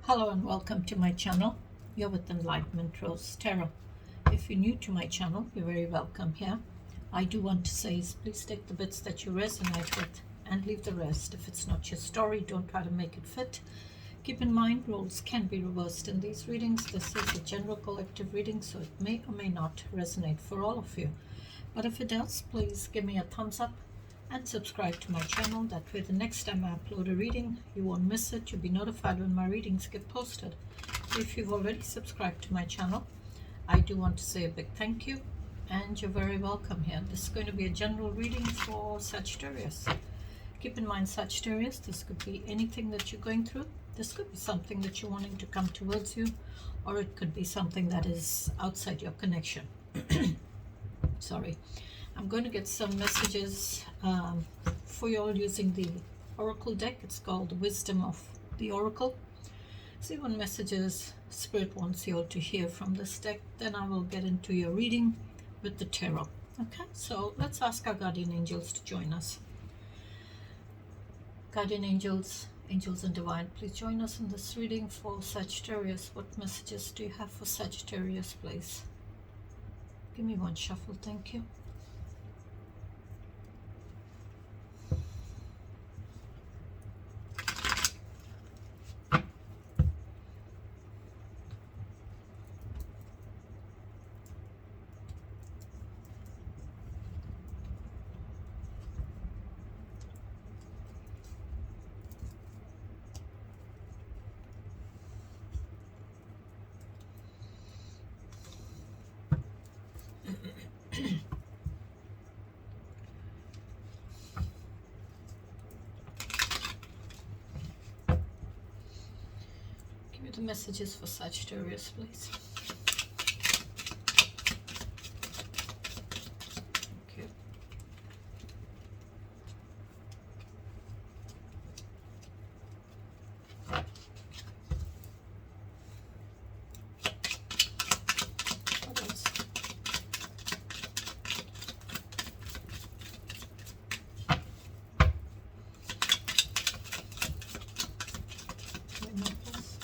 Hello and welcome to my channel. You're with Enlightenment Rose Tarot. If you're new to my channel, you're very welcome here. I do want to say is please take the bits that you resonate with and leave the rest. If it's not your story, don't try to make it fit. Keep in mind, roles can be reversed in these readings. This is a general collective reading, so it may or may not resonate for all of you. But if it does, please give me a thumbs up and subscribe to my channel. That way the next time I upload a reading, you won't miss it. You'll be notified when my readings get posted. If you've already subscribed to my channel, I do want to say a big thank you and you're very welcome here. This is going to be a general reading for Sagittarius. Keep in mind, Sagittarius, this could be anything that you're going through. This could be something that you're wanting to come towards you, or it could be something that is outside your connection. Sorry. I'm going to get some messages for you all using the Oracle deck. It's called the Wisdom of the Oracle. See what messages Spirit wants you all to hear from this deck. Then I will get into your reading with the tarot. Okay, so let's ask our guardian angels to join us. Guardian angels, angels and divine, please join us in this reading for Sagittarius. What messages do you have for Sagittarius, please? Give me one shuffle, thank you. Give me the messages for Sagittarius, please. Thank you. What else? Wait, no, please.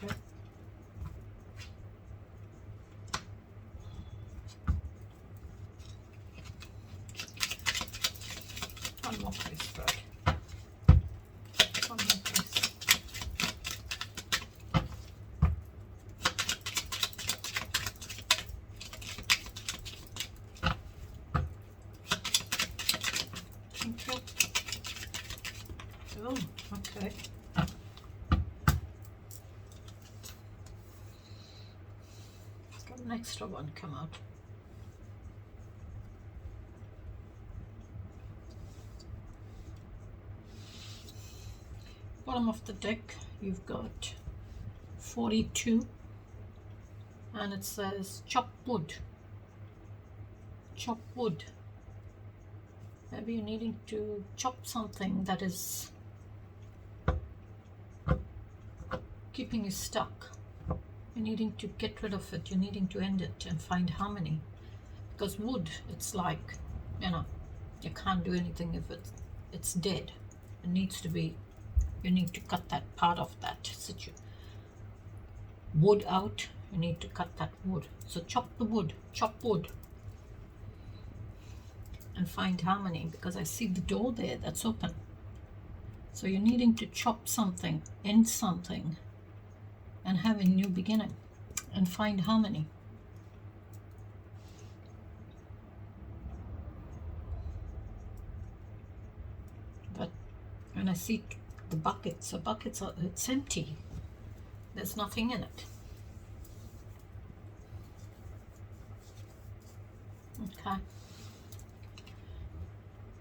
Okay. One more please, Fred. One more please. Thank you. Oh, okay. Let's got an extra one come out. Bottom of the deck, you've got 42, and it says chop wood. Chop wood. Maybe you're needing to chop something that is keeping you stuck. You're needing to get rid of it. You're needing to end it and find harmony. Because wood, it's like, you can't do anything if it's dead. It needs to be, you need to cut that part of that wood out. You need to cut that wood. So chop the wood, chop wood. And find harmony, because I see the door there that's open. So you're needing to chop something, end something, and have a new beginning and find harmony. But when I see the buckets, the buckets are, it's empty. There's nothing in it. Okay.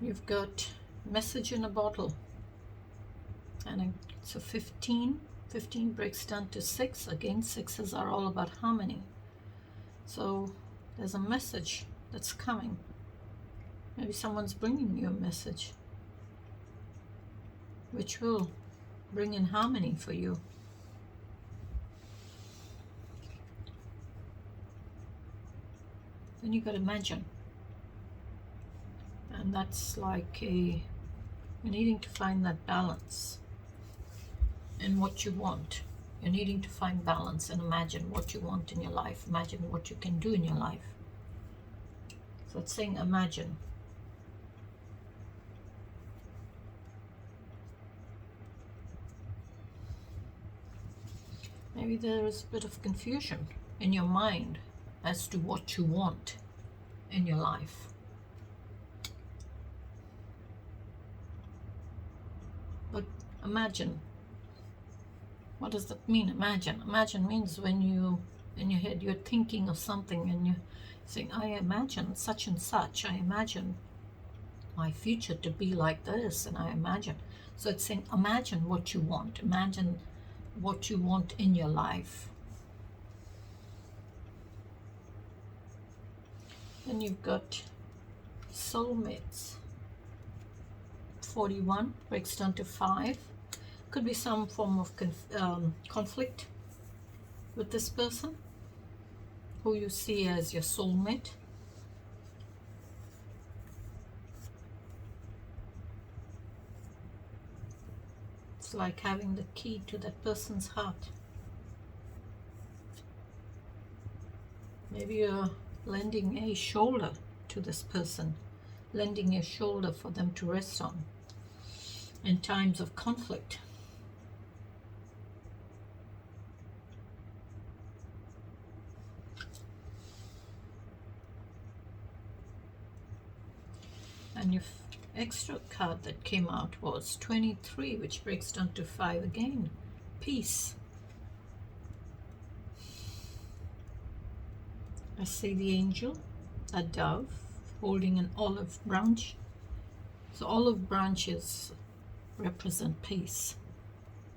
You've got message in a bottle, and so 15 breaks down to 6. Again, 6s are all about harmony. So there's a message that's coming. Maybe someone's bringing you a message which will bring in harmony for you. Then you got to imagine, and that's like a You're needing to find that balance in what you want. You're needing to find balance and imagine what you want in your life. Imagine what you can do in your life. So it's saying imagine. Maybe there is a bit of confusion in your mind as to what you want in your life. But imagine. What does that mean, imagine? Imagine means when you, in your head, you're thinking of something and you're saying, I imagine such and such. I imagine my future to be like this, and I imagine. So it's saying imagine what you want. Imagine what you want in your life. Then you've got soulmates. 41 breaks down to 5. Could be some form of conflict with this person who you see as your soulmate. It's like having the key to that person's heart. Maybe you're lending a shoulder to this person, lending a shoulder for them to rest on in times of conflict. And your extra card that came out was 23, which breaks down to 5 again. Peace. I see the angel, a dove, holding an olive branch. So olive branches represent peace,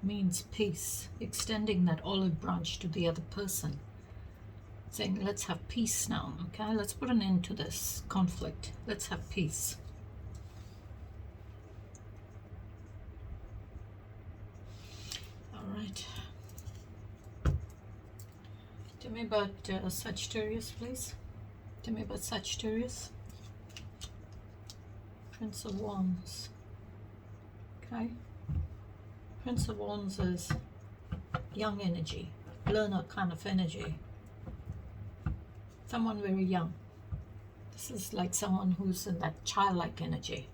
means peace, extending that olive branch to the other person, saying let's have peace now, okay? Let's put an end to this conflict. Let's have peace. All right. Tell me about Sagittarius, please. Tell me about Sagittarius. Prince of Wands. Okay. Prince of Wands is young energy, learner kind of energy. Someone very young. This is like someone who's in that childlike energy.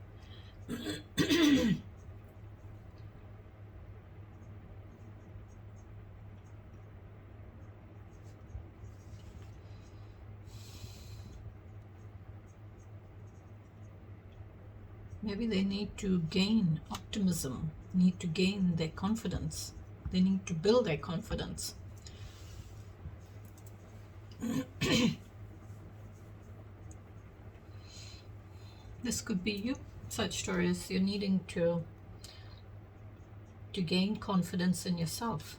Maybe they need to gain optimism, need to gain their confidence. They need to build their confidence. This could be you, Sagittarius. You're needing to gain confidence in yourself,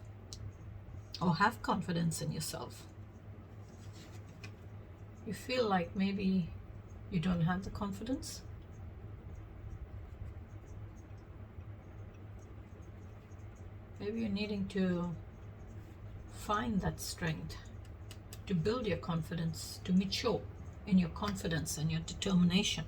or have confidence in yourself. You feel like maybe you don't have the confidence. Maybe you're needing to find that strength, to build your confidence, to mature in your confidence and your determination.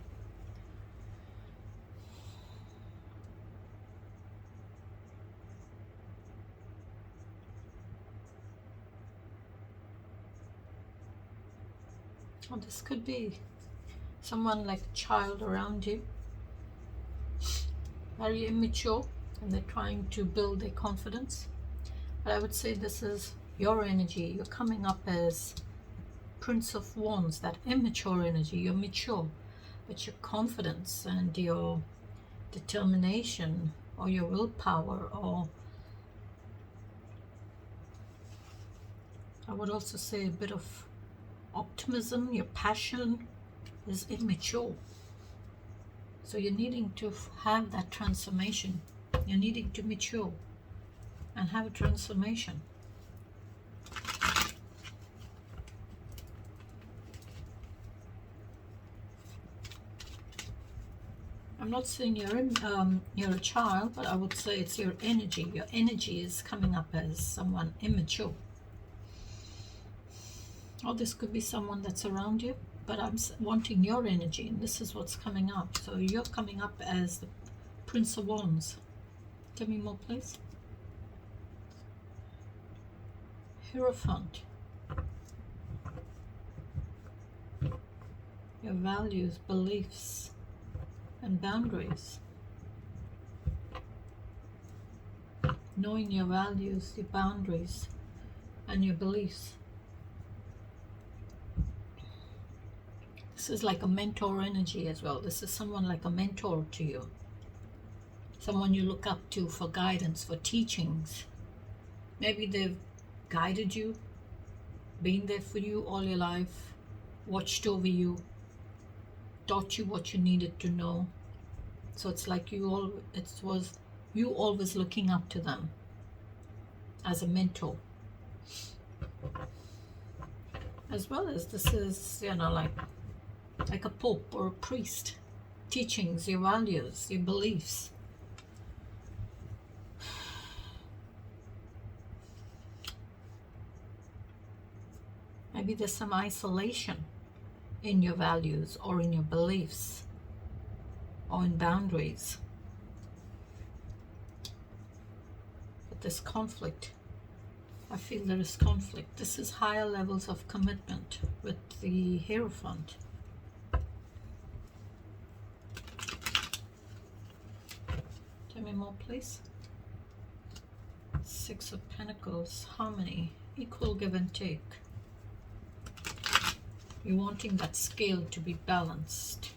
Or this could be someone like a child around you, very immature, and they're trying to build their confidence. But I would say this is your energy. You're coming up as Prince of Wands, that immature energy. You're mature, but your confidence and your determination, or your willpower, or I would also say a bit of optimism, your passion is immature. So you're needing to have that transformation. You're needing to mature and have a transformation. I'm not saying you're a child, but I would say it's your energy. Your energy is coming up as someone immature. Or this could be someone that's around you, but I'm wanting your energy, and this is what's coming up. So you're coming up as the Prince of Wands. Tell me more, please. Hierophant. Your values, beliefs, and boundaries. Knowing your values, your boundaries, and your beliefs. This is like a mentor energy as well. This is someone like a mentor to you. Someone you look up to for guidance, for teachings. Maybe they've guided you, been there for you all your life, watched over you, taught you what you needed to know. So it's like you always looking up to them as a mentor. As well as this is, like a pope or a priest. Teachings, your values, your beliefs. Maybe there's some isolation in your values or in your beliefs or in boundaries. But this conflict, I feel there is conflict. This is higher levels of commitment with the Hierophant. Tell me more, please. Six of Pentacles, harmony, equal give and take. You're wanting that scale to be balanced.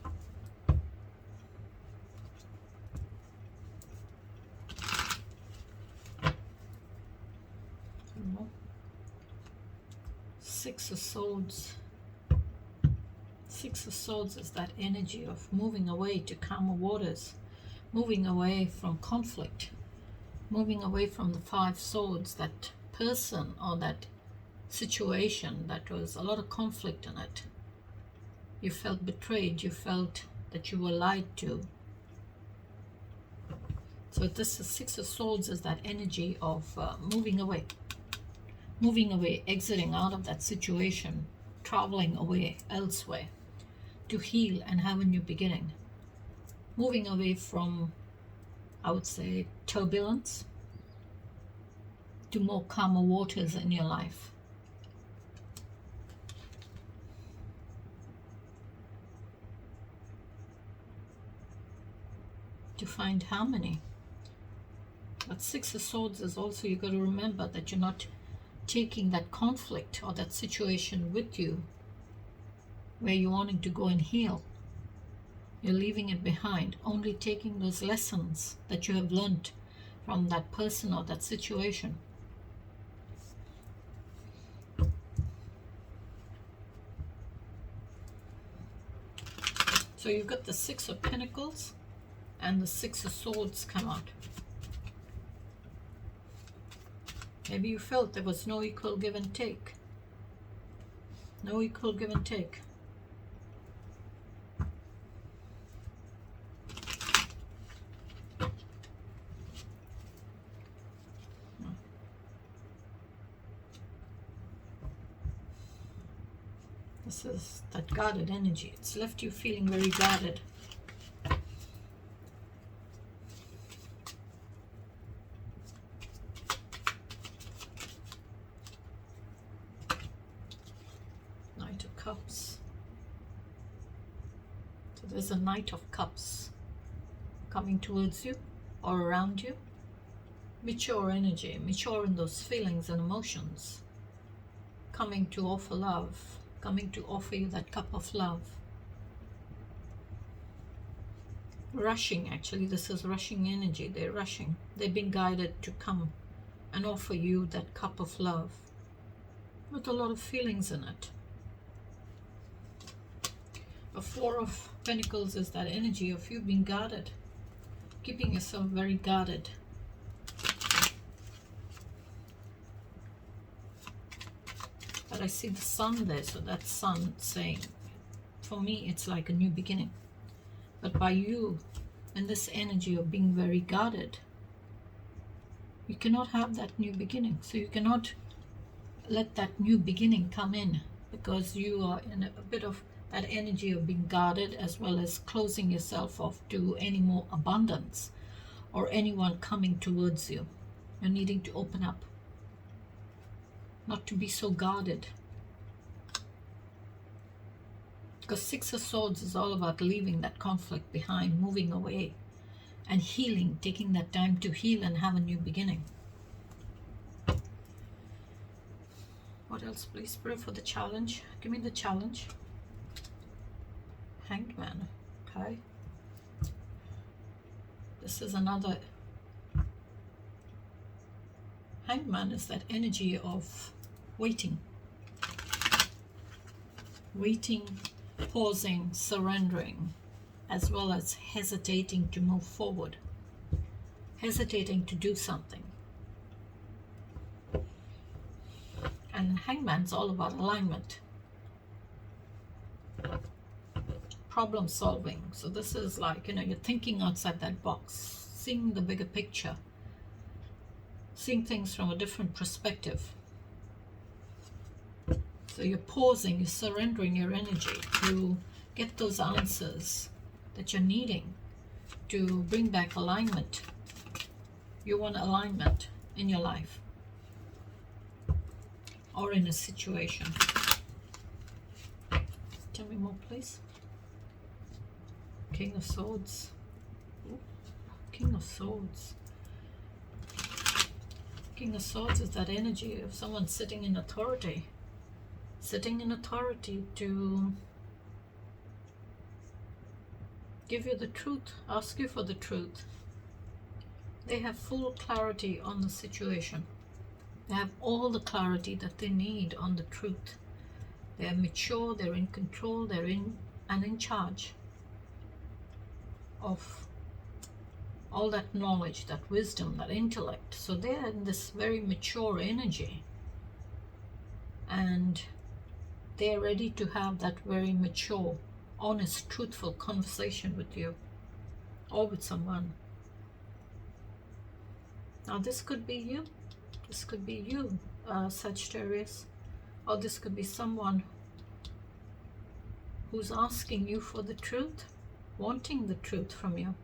Six of Swords. Six of Swords is that energy of moving away to calmer waters, moving away from conflict, moving away from the Five Swords, that person or that situation that was a lot of conflict in it. You felt betrayed, you felt that you were lied to. So this is Six of Swords is that energy of moving away, exiting out of that situation, traveling away elsewhere to heal and have a new beginning. Moving away from, I would say, turbulence to more calmer waters in your life. To find harmony. But Six of Swords is also, you got to remember that you're not taking that conflict or that situation with you where you're wanting to go and heal. You're leaving it behind, only taking those lessons that you have learned from that person or that situation. So you've got the Six of Pentacles and the Six of Swords come out. Maybe you felt there was no equal give and take. No equal give and take. This is that guarded energy. It's left you feeling very guarded. Knight of Cups. So there's a Knight of Cups coming towards you or around you. Mature energy, mature in those feelings and emotions. Coming to offer love, coming to offer you that cup of love. Rushing, actually, this is rushing energy. They're rushing. They've been guided to come and offer you that cup of love with a lot of feelings in it. The Four of Pentacles is that energy of you being guarded, keeping yourself very guarded. But I see the sun there, so that sun saying, for me, it's like a new beginning. But by you, and this energy of being very guarded, you cannot have that new beginning. So you cannot let that new beginning come in, because you are in a bit of that energy of being guarded, as well as closing yourself off to any more abundance or anyone coming towards you. You're needing to open up, not to be so guarded. Because Six of Swords is all about leaving that conflict behind, moving away, and healing, taking that time to heal and have a new beginning. What else, please? Spirit, for the challenge. Give me the challenge. Hanged Man. Okay. This is another. Hanged Man is that energy of waiting. Waiting, pausing, surrendering, as well as hesitating to move forward. Hesitating to do something. And Hangman's all about alignment. Problem solving. So this is like, you're thinking outside that box, seeing the bigger picture, seeing things from a different perspective. So you're pausing, you're surrendering your energy to get those answers that you're needing to bring back alignment. You want alignment in your life or in a situation. Tell me more, please. King of Swords. Ooh, King of Swords. King of Swords is that energy of someone sitting in authority. Sitting in authority to give you the truth, ask you for the truth. They have full clarity on the situation. They have all the clarity that they need on the truth. They are mature, they're in control, they're in charge of all that knowledge, that wisdom, that intellect. So they're in this very mature energy. And they're ready to have that very mature, honest, truthful conversation with you or with someone. Now this could be you. This could be you, Sagittarius. Or this could be someone who's asking you for the truth, wanting the truth from you.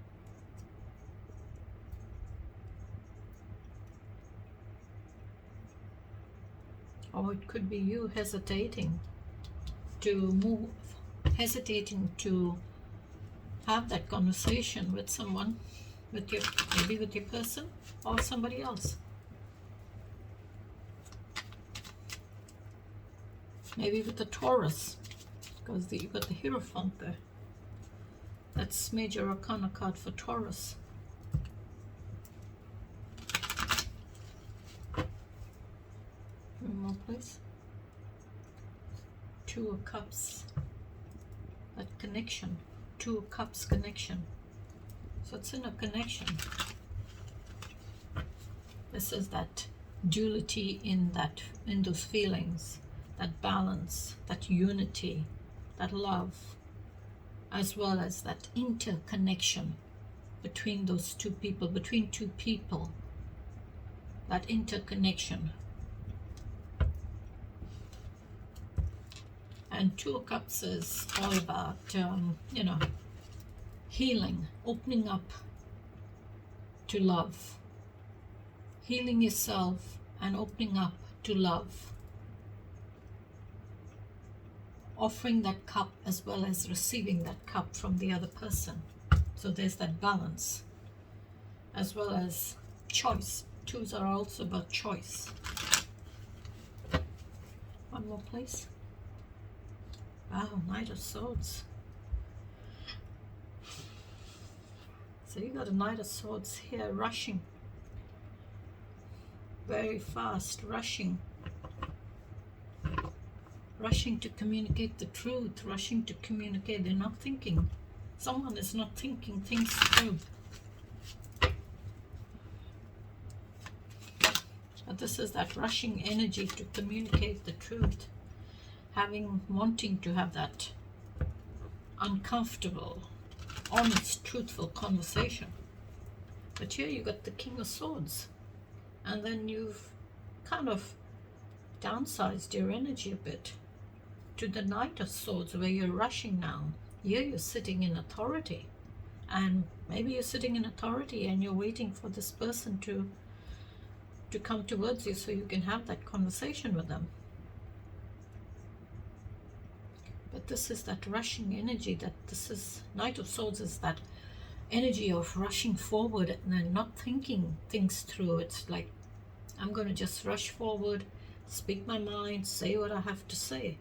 Or it could be you hesitating to move, hesitating to have that conversation with someone, with your, maybe with your person or somebody else. Maybe with the Taurus, because you've got the Hierophant there. That's major arcana card for Taurus. One more, please. Two of Cups. That connection. Two of Cups connection. So it's in a connection. This is that duality in those feelings, that balance, that unity, that love, as well as that interconnection between those two people, between two people, that interconnection. And Two of Cups is all about, healing, opening up to love, healing yourself and opening up to love, offering that cup as well as receiving that cup from the other person. So there's that balance, as well as choice. Twos are also about choice. One more, please. Wow, Knight of Swords. So you got a Knight of Swords here, rushing. Very fast, rushing. Rushing to communicate the truth, rushing to communicate. They're not thinking. Someone is not thinking things through. But this is that rushing energy to communicate the truth. Wanting to have that uncomfortable, honest, truthful conversation. But here you got the King of Swords. And then you've kind of downsized your energy a bit to the Knight of Swords, where you're rushing now. Here you're sitting in authority. And Maybe you're sitting in authority and you're waiting for this person to come towards you so you can have that conversation with them. But this is that rushing energy, that this is Knight of Swords, is that energy of rushing forward and then not thinking things through. It's like, I'm going to just rush forward, speak my mind, say what I have to say.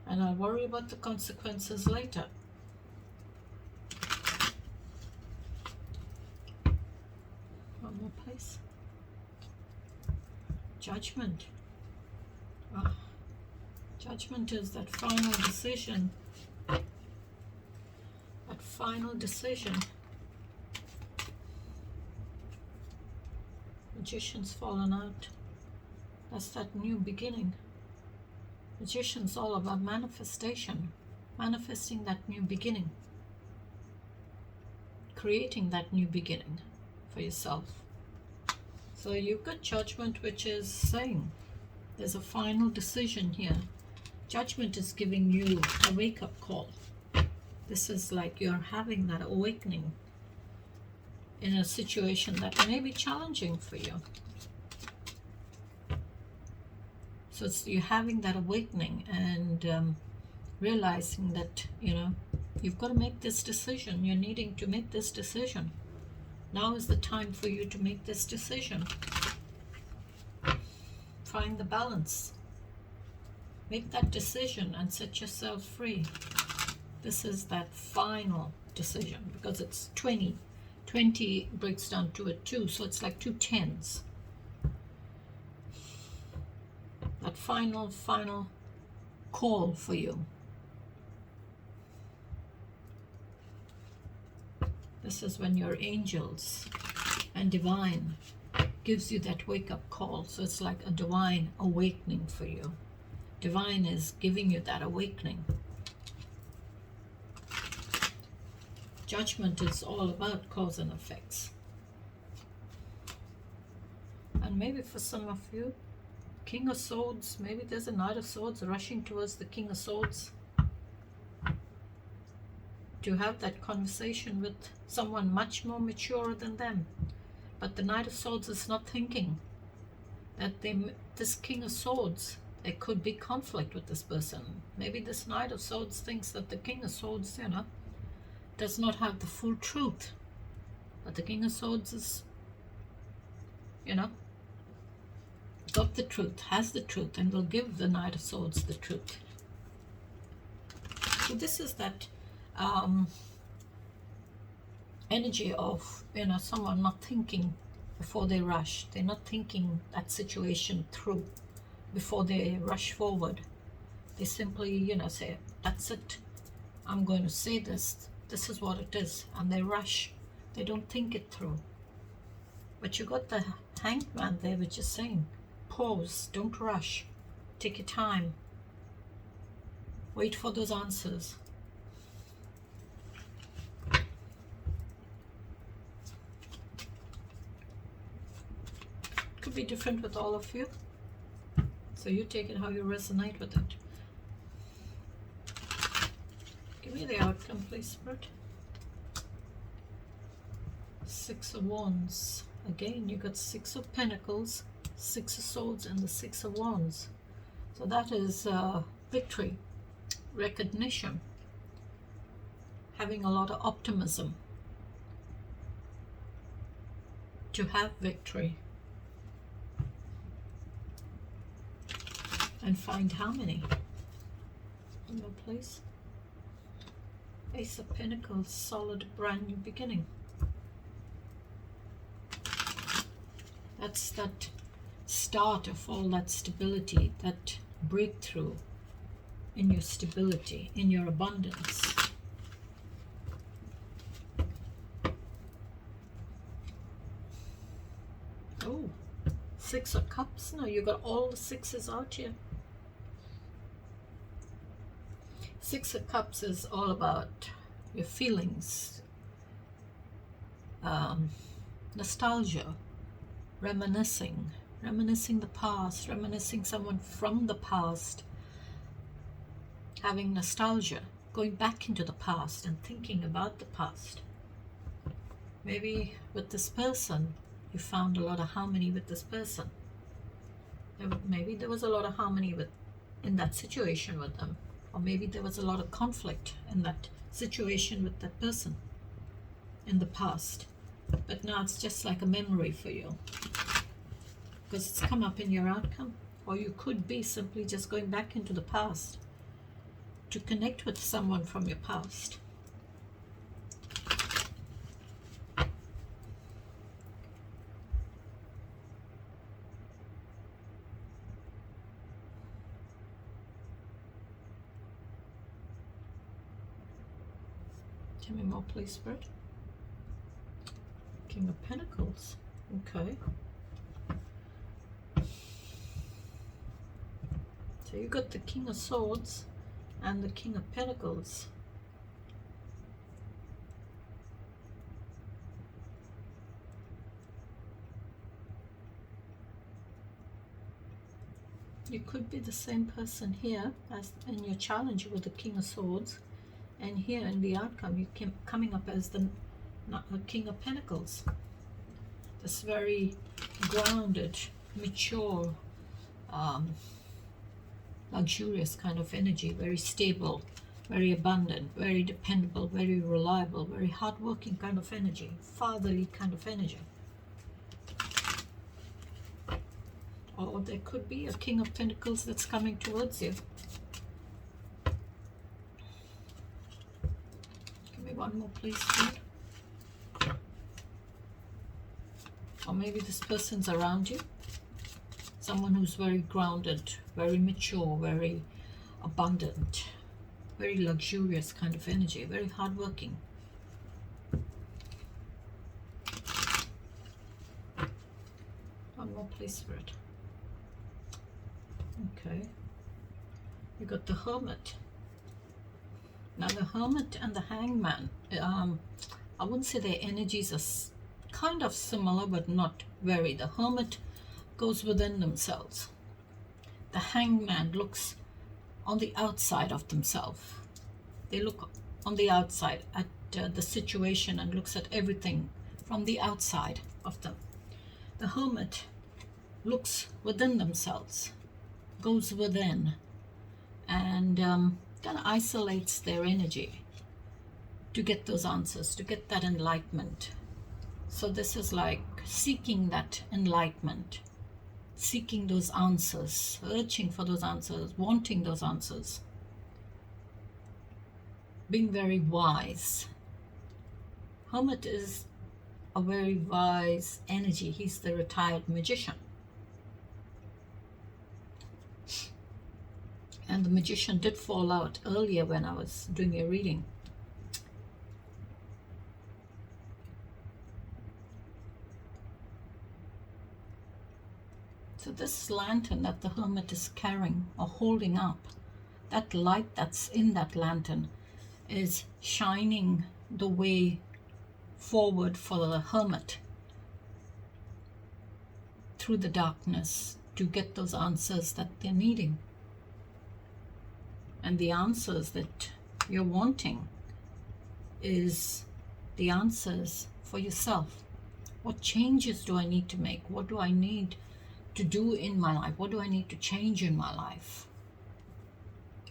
And I'll worry about the consequences later. One more place. Judgment. Oh, judgment is that final decision. That final decision. Magician's fallen out. That's that new beginning. Magician's all about manifestation. Manifesting that new beginning. Creating that new beginning for yourself. So you've got Judgment, which is saying there's a final decision here. Judgment is giving you a wake-up call. This is like you're having that awakening in a situation that may be challenging for you. So it's you're having that awakening and realizing that, you've got to make this decision. You're needing to make this decision. Now is the time for you to make this decision. Find the balance. Make that decision and set yourself free. This is that final decision because it's 20. 20 breaks down to a 2, so it's like 2 10s. That final call for you. This is when your angels and divine gives you that wake-up call. So it's like a divine awakening for you. Divine is giving you that awakening. Judgment is all about cause and effects. And maybe for some of you, King of Swords, maybe there's a Knight of Swords rushing towards the King of Swords to have that conversation with someone much more mature than them. But the Knight of Swords is not thinking that this King of Swords, there could be conflict with this person. Maybe this Knight of Swords thinks that the King of Swords, does not have the full truth. But the King of Swords is, got the truth, has the truth, and will give the Knight of Swords the truth. So this is that energy of, someone not thinking before they rush. They're not thinking that situation through before they rush forward. They simply, say, that's it. I'm going to say this. This is what it is. And they rush. They don't think it through. But you got the Hanged Man there, which is saying, pause, don't rush. Take your time. Wait for those answers. Could be different with all of you. So you take it how you resonate with it. Give me the outcome, please, Spirit. 6 of Wands. Again, you got 6 of Pentacles, 6 of Swords, and the 6 of Wands. So that is victory, recognition, having a lot of optimism to have victory. And find harmony. One more place. Ace of Pentacles, solid, brand new beginning. That's that start of all that stability, that breakthrough in your stability, in your abundance. Oh, 6 of Cups. Now you got all the 6s out here. 6 of Cups is all about your feelings, nostalgia, reminiscing the past, reminiscing someone from the past, having nostalgia going back into the past and thinking about the past. Maybe with this person, you found a lot of harmony with this person. Maybe there was a lot of harmony in that situation with them. Or maybe there was a lot of conflict in that situation with that person in the past. But now it's just like a memory for you, because it's come up in your outcome. Or you could be simply just going back into the past to connect with someone from your past. Tell me more, please, Spirit. King of Pentacles. Okay. So you got the King of Swords and the King of Pentacles. You could be the same person here as in your challenge with the King of Swords, and here in the outcome you came coming up as the King of Pentacles. This very grounded, mature, luxurious kind of energy, very stable, very abundant, very dependable, very reliable, very hardworking kind of energy, fatherly kind of energy. Or there could be a King of Pentacles that's coming towards you. Give me one more, please, Lord. Or maybe this person's around you. Someone who's very grounded, very mature, very abundant, very luxurious kind of energy, very hardworking. One more, please, Spirit. Okay. You got the Hermit. Now the Hermit and the Hangman, I wouldn't say their energies are kind of similar, but not very. The Hermit goes within themselves. The Hangman looks on the outside of themselves. They look on the outside at the situation and looks at everything from the outside of them. The Hermit looks within themselves, goes within, and kind of isolates their energy to get those answers, to get that enlightenment. So this is like seeking that enlightenment, seeking those answers, searching for those answers, wanting those answers, being very wise. Hermit is a very wise energy. He's the retired magician. And the Magician did fall out earlier when I was doing a reading. So this lantern that the Hermit is carrying or holding up, that light that's in that lantern is shining the way forward for the Hermit through the darkness to get those answers that they're needing. And the answers that you're wanting is the answers for yourself. What changes do I need to make? What do I need to do in my life? What do I need to change in my life?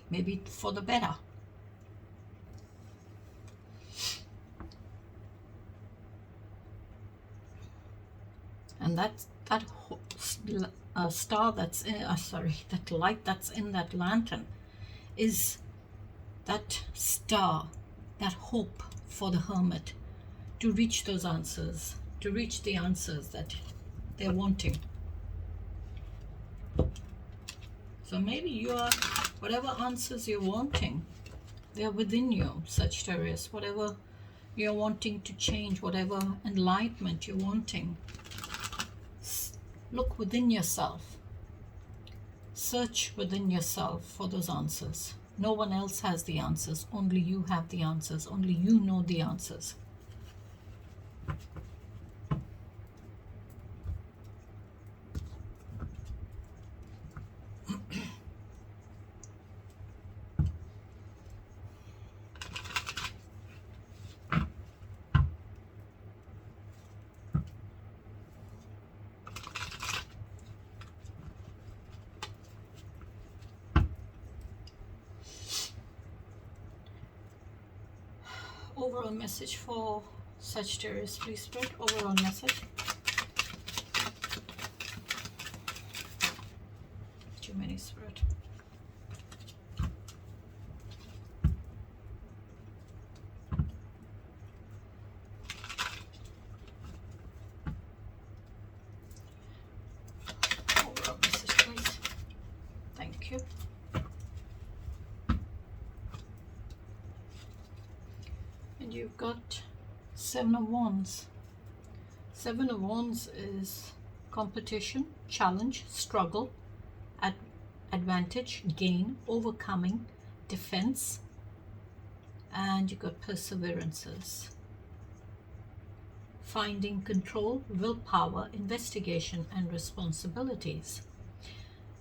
Maybe for the better. And that star that's in, that light that's in that lantern is that star, that hope for the Hermit to reach those answers, to reach the answers that they're wanting. So maybe you are, whatever answers you're wanting, they're within you, Sagittarius. Whatever you're wanting to change, whatever enlightenment you're wanting, look within yourself. Search within yourself for those answers. No one else has the answers. Only you have the answers. Only you know the answers. overall message for Sagittarius, please, Spirit. Overall message. Too many, Spirit. Overall message, please. Thank you. And you've got 7 of Wands. 7 of Wands is competition, challenge, struggle, advantage, gain, overcoming, defense, and you got perseverances, finding control, willpower, investigation, and responsibilities.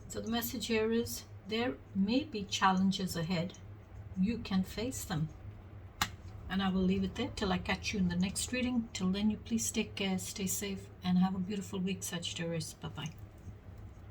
So the message here is there may be challenges ahead. You can face them. And I will leave it there till I catch you in the next reading. Till then, you please take care, stay safe, and have a beautiful week, Sagittarius. Bye-bye.